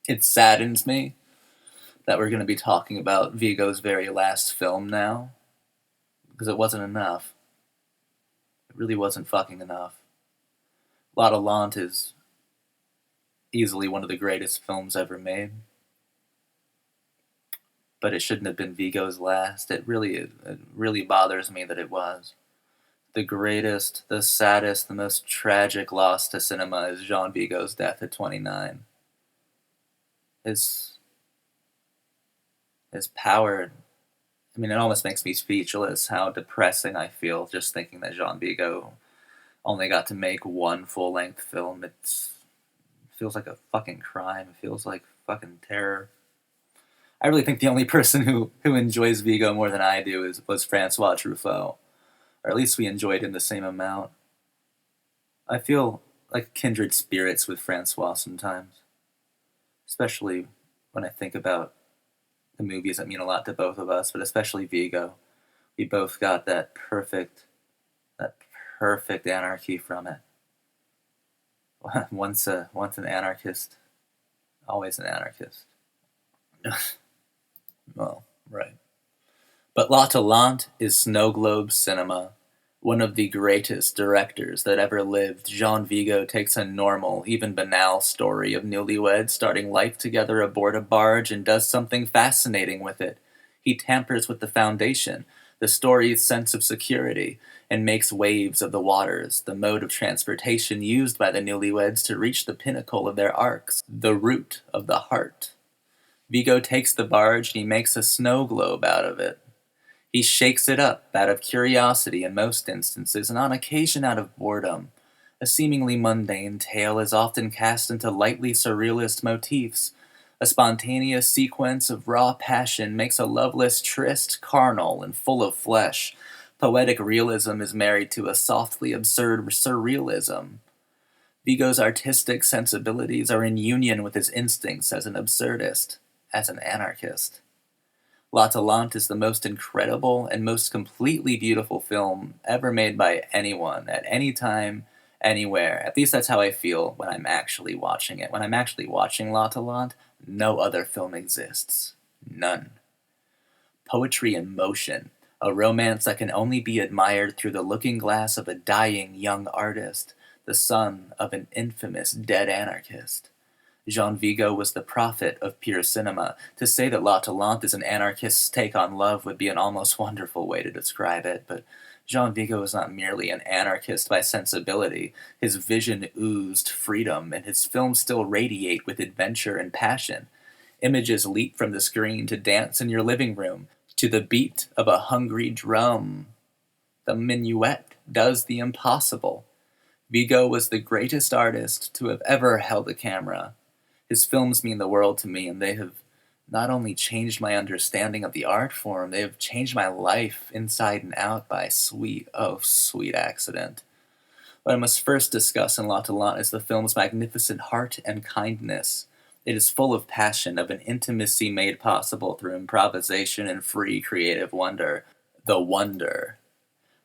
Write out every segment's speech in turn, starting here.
It saddens me that we're going to be talking about Vigo's very last film now, because it wasn't enough. It really wasn't fucking enough. La La Land is easily one of the greatest films ever made, but it shouldn't have been Vigo's last. It really bothers me that it was. The greatest, the saddest, the most tragic loss to cinema is Jean Vigo's death at 29. His his power. I mean, it almost makes me speechless how depressing I feel just thinking that Jean Vigo only got to make one full length film. It feels like a fucking crime. It feels like fucking terror. I really think the only person who enjoys Vigo more than I do was Francois Truffaut. Or at least we enjoyed him the same amount. I feel like kindred spirits with Francois sometimes. Especially when I think about the movies that mean a lot to both of us, but especially Vigo. We both got that perfect anarchy from it. Once an anarchist, always an anarchist. Well, right. But La Talente is Snow Globe cinema. One of the greatest directors that ever lived, Jean Vigo takes a normal, even banal story of newlyweds starting life together aboard a barge and does something fascinating with it. He tampers with the foundation, the story's sense of security, and makes waves of the waters, the mode of transportation used by the newlyweds to reach the pinnacle of their arcs, the root of the heart. Vigo takes the barge and he makes a snow globe out of it. He shakes it up out of curiosity in most instances, and on occasion out of boredom. A seemingly mundane tale is often cast into lightly surrealist motifs. A spontaneous sequence of raw passion makes a loveless tryst carnal and full of flesh. Poetic realism is married to a softly absurd surrealism. Vigo's artistic sensibilities are in union with his instincts as an absurdist, as an anarchist. La Talente is the most incredible and most completely beautiful film ever made by anyone, at any time, anywhere. At least that's how I feel when I'm actually watching it. When I'm actually watching La Talente, no other film exists. None. Poetry in motion, a romance that can only be admired through the looking glass of a dying young artist, the son of an infamous dead anarchist. Jean Vigo was the prophet of pure cinema. To say that La Talente is an anarchist's take on love would be an almost wonderful way to describe it, but Jean Vigo is not merely an anarchist by sensibility. His vision oozed freedom, and his films still radiate with adventure and passion. Images leap from the screen to dance in your living room, to the beat of a hungry drum. The minuet does the impossible. Vigo was the greatest artist to have ever held a camera. His films mean the world to me, and they have not only changed my understanding of the art form, they have changed my life inside and out by sweet, oh, sweet accident. What I must first discuss in La Talente is the film's magnificent heart and kindness. It is full of passion, of an intimacy made possible through improvisation and free creative wonder. The wonder.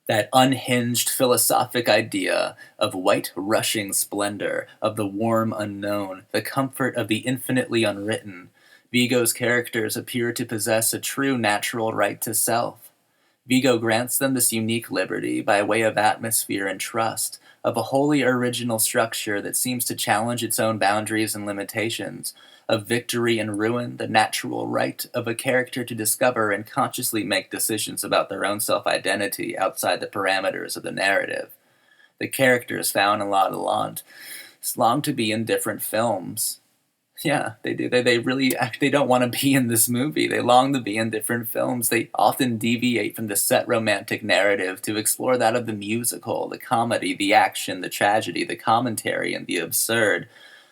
That unhinged philosophic idea of white rushing splendor, of the warm unknown, the comfort of the infinitely unwritten. Vigo's characters appear to possess a true natural right to self. Vigo grants them this unique liberty by way of atmosphere and trust, of a wholly original structure that seems to challenge its own boundaries and limitations, of victory and ruin, the natural right of a character to discover and consciously make decisions about their own self-identity outside the parameters of the narrative. The characters found in La La Land long to be in different films. Yeah, they do. They don't want to be in this movie. They long to be in different films. They often deviate from the set romantic narrative to explore that of the musical, the comedy, the action, the tragedy, the commentary, and the absurd.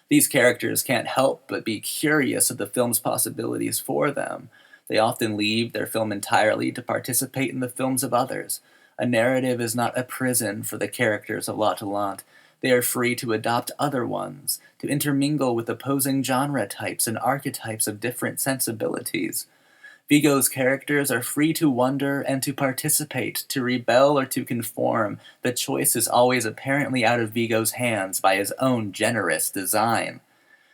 These characters can't help but be curious of the film's possibilities for them. They often leave their film entirely to participate in the films of others. A narrative is not a prison for the characters of La Talente. They are free to adopt other ones, to intermingle with opposing genre types and archetypes of different sensibilities. Vigo's characters are free to wonder and to participate, to rebel or to conform. The choice is always apparently out of Vigo's hands by his own generous design.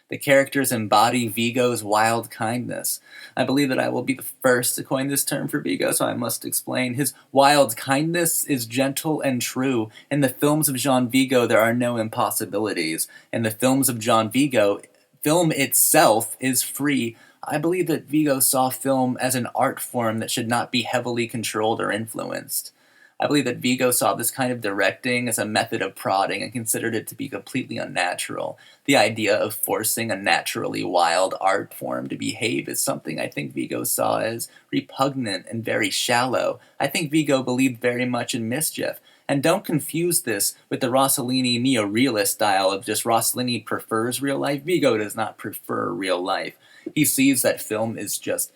The characters embody Vigo's wild kindness. I believe that I will be the first to coin this term for Vigo, so I must explain. His wild kindness is gentle and true. In the films of Jean Vigo, there are no impossibilities. In the films of Jean Vigo, film itself is free. I believe that Vigo saw film as an art form that should not be heavily controlled or influenced. I believe that Vigo saw this kind of directing as a method of prodding and considered it to be completely unnatural. The idea of forcing a naturally wild art form to behave is something I think Vigo saw as repugnant and very shallow. I think Vigo believed very much in mischief. And don't confuse this with the Rossellini neo-realist style of just Rossellini prefers real life. Vigo does not prefer real life. He sees that film is just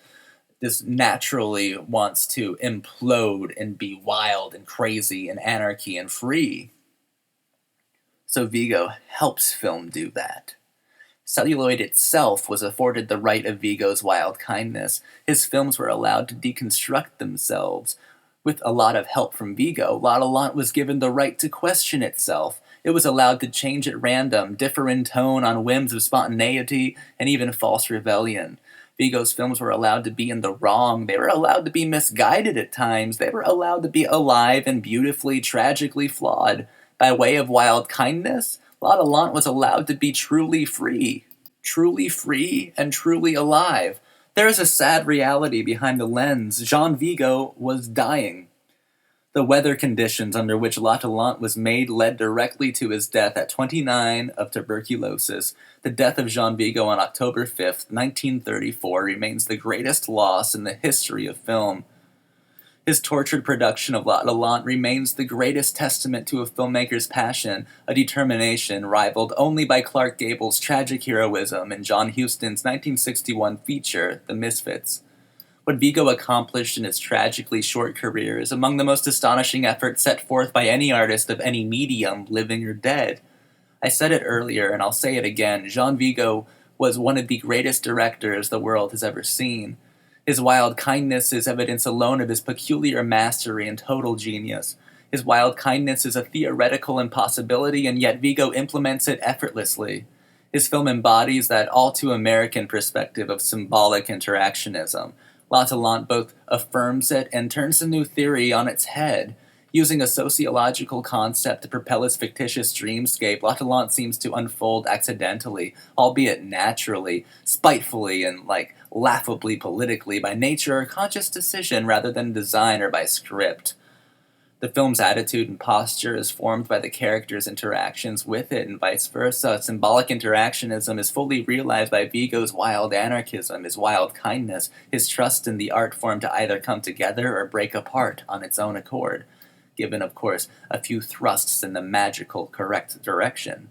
this naturally wants to implode and be wild and crazy and anarchy and free. So Vigo helps film do that. Celluloid itself was afforded the right of Vigo's wild kindness. His films were allowed to deconstruct themselves. With a lot of help from Vigo, L'Atalante was given the right to question itself. It was allowed to change at random, differ in tone on whims of spontaneity, and even false rebellion. Vigo's films were allowed to be in the wrong. They were allowed to be misguided at times. They were allowed to be alive and beautifully, tragically flawed. By way of wild kindness, L'Atalante was allowed to be truly free and truly alive. There is a sad reality behind the lens. Jean Vigo was dying. The weather conditions under which L'Atalante was made led directly to his death at 29 of tuberculosis. The death of Jean Vigo on October 5th, 1934 remains the greatest loss in the history of film. His tortured production of L'Atalante remains the greatest testament to a filmmaker's passion, a determination rivaled only by Clark Gable's tragic heroism in John Huston's 1961 feature, The Misfits. What Vigo accomplished in his tragically short career is among the most astonishing efforts set forth by any artist of any medium, living or dead. I said it earlier, and I'll say it again. Jean Vigo was one of the greatest directors the world has ever seen. His wild kindness is evidence alone of his peculiar mastery and total genius. His wild kindness is a theoretical impossibility, and yet Vigo implements it effortlessly. His film embodies that all-too-American perspective of symbolic interactionism. L'Atalante both affirms it and turns the new theory on its head. Using a sociological concept to propel his fictitious dreamscape, L'Atalante seems to unfold accidentally, albeit naturally, spitefully, and, laughably politically by nature or conscious decision rather than design or by script. The film's attitude and posture is formed by the character's interactions with it, and vice versa. Symbolic interactionism is fully realized by Vigo's wild anarchism, his wild kindness, his trust in the art form to either come together or break apart on its own accord, given, of course, a few thrusts in the magical correct direction.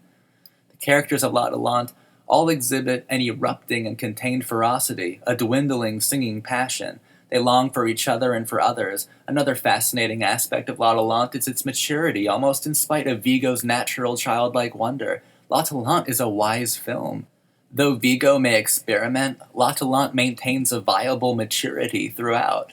The characters of L'Atalante all exhibit an erupting and contained ferocity, a dwindling, singing passion. They long for each other and for others. Another fascinating aspect of L'Atalante is its maturity, almost in spite of Vigo's natural childlike wonder. L'Atalante is a wise film. Though Vigo may experiment, L'Atalante maintains a viable maturity throughout.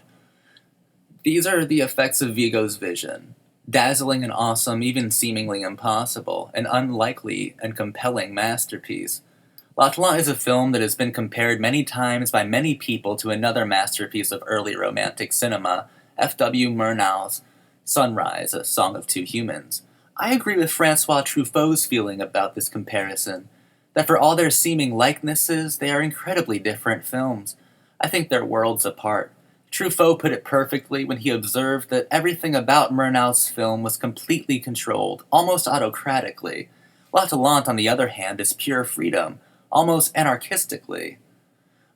These are the effects of Vigo's vision. Dazzling and awesome, even seemingly impossible. An unlikely and compelling masterpiece. L'Atalante is a film that has been compared many times by many people to another masterpiece of early romantic cinema, F.W. Murnau's Sunrise, A Song of Two Humans. I agree with Francois Truffaut's feeling about this comparison, that for all their seeming likenesses, they are incredibly different films. I think they're worlds apart. Truffaut put it perfectly when he observed that everything about Murnau's film was completely controlled, almost autocratically. L'Atalante, on the other hand, is pure freedom, almost anarchistically.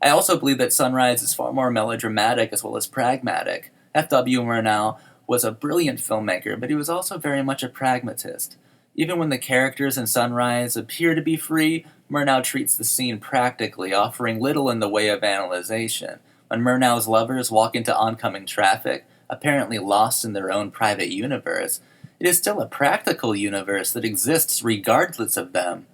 I also believe that Sunrise is far more melodramatic as well as pragmatic. F.W. Murnau was a brilliant filmmaker, but he was also very much a pragmatist. Even when the characters in Sunrise appear to be free, Murnau treats the scene practically, offering little in the way of analyzation. When Murnau's lovers walk into oncoming traffic, apparently lost in their own private universe, it is still a practical universe that exists regardless of them.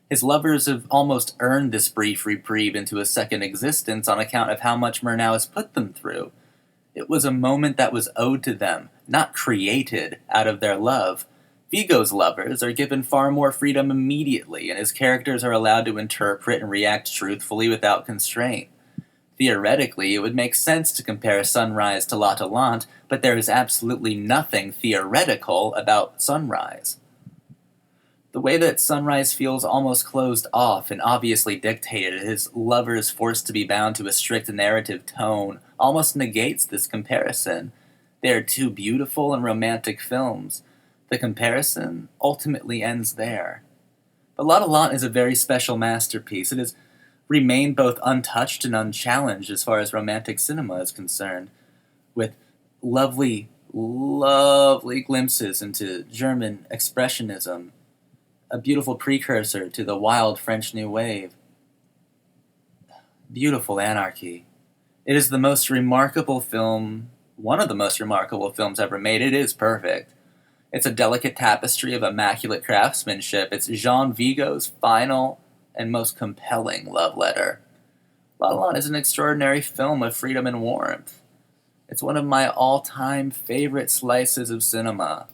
His lovers have almost earned this brief reprieve into a second existence on account of how much Murnau has put them through. It was a moment that was owed to them, not created out of their love. Vigo's lovers are given far more freedom immediately, and his characters are allowed to interpret and react truthfully without constraint. Theoretically, it would make sense to compare Sunrise to L'Atalante, but there is absolutely nothing theoretical about Sunrise. The way that Sunrise feels almost closed off and obviously dictated, his lovers forced to be bound to a strict narrative tone, almost negates this comparison. They are two beautiful and romantic films. The comparison ultimately ends there. But L'Atalante is a very special masterpiece. It has remained both untouched and unchallenged as far as romantic cinema is concerned, with lovely, lovely glimpses into German expressionism, a beautiful precursor to the wild French New Wave. Beautiful anarchy. It is the most remarkable film, one of the most remarkable films ever made. It is perfect. It's a delicate tapestry of immaculate craftsmanship. It's Jean Vigo's final and most compelling love letter. L'Atalante is an extraordinary film of freedom and warmth. It's one of my all-time favorite slices of cinema.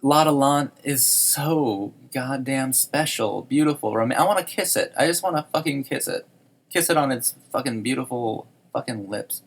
L'Atalante is so goddamn special, beautiful. I want to kiss it. I just want to fucking kiss it. Kiss it on its fucking beautiful fucking lips.